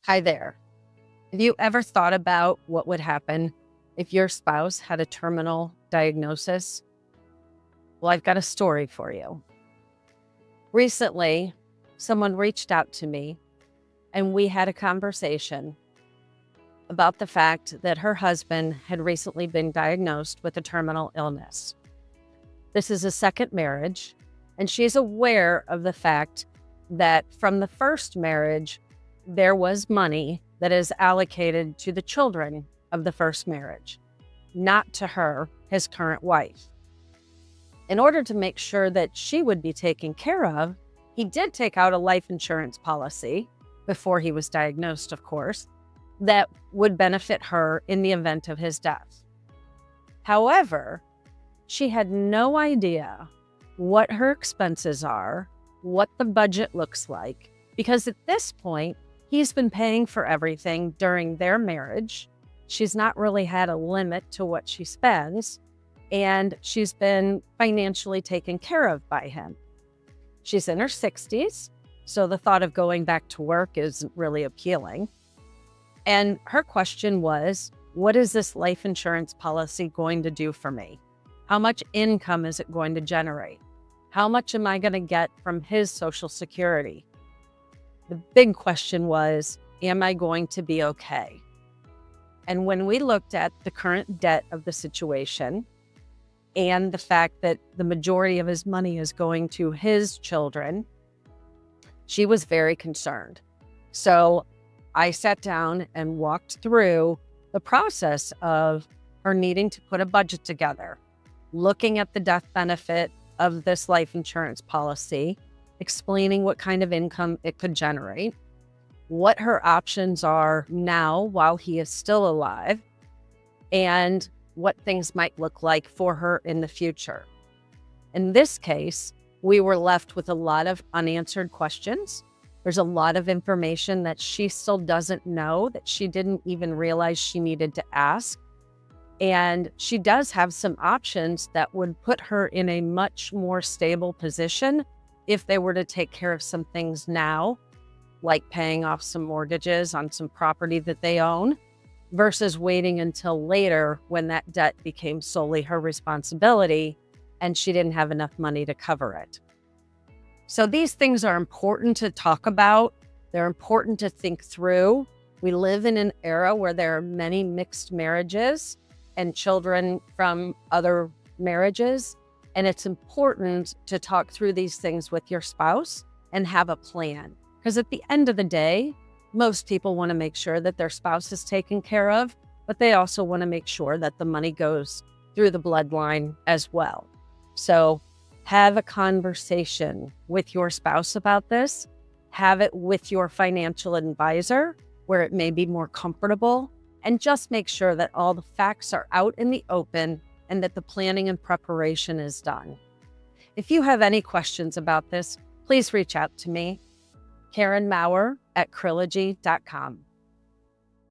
Hi there. Have you ever thought about what would happen if your spouse had a terminal diagnosis? Well, I've got a story for you. Recently, someone reached out to me and we had a conversation about the fact that her husband had recently been diagnosed with a terminal illness. This is a second marriage, and she's aware of the fact that from the first marriage, there was money that is allocated to the children of the first marriage, not to her, his current wife. In order to make sure that she would be taken care of, he did take out a life insurance policy before he was diagnosed, of course, that would benefit her in the event of his death. However, she had no idea what her expenses are, what the budget looks like, because at this point, he's been paying for everything during their marriage. She's not really had a limit to what she spends, and she's been financially taken care of by him. She's in her 60s, so the thought of going back to work isn't really appealing. And her question was, what is this life insurance policy going to do for me? How much income is it going to generate? How much am I going to get from his Social Security? The big question was, am I going to be okay? And when we looked at the current debt of the situation and the fact that the majority of his money is going to his children, she was very concerned. So I sat down and walked through the process of her needing to put a budget together, looking at the death benefit of this life insurance policy, explaining what kind of income it could generate, what her options are now while he is still alive, and what things might look like for her in the future. In this case, we were left with a lot of unanswered questions. There's a lot of information that she still doesn't know, that she didn't even realize she needed to ask. And she does have some options that would put her in a much more stable position if they were to take care of some things now, like paying off some mortgages on some property that they own, versus waiting until later when that debt became solely her responsibility and she didn't have enough money to cover it. So these things are important to talk about. They're important to think through. We live in an era where there are many mixed marriages and children from other marriages. And it's important to talk through these things with your spouse and have a plan. Because at the end of the day, most people want to make sure that their spouse is taken care of, but they also want to make sure that the money goes through the bloodline as well. So have a conversation with your spouse about this. Have it with your financial advisor where it may be more comfortable, and just make sure that all the facts are out in the open and that the planning and preparation is done. If you have any questions about this, please reach out to me, Karen Maurer at Krilogy.com.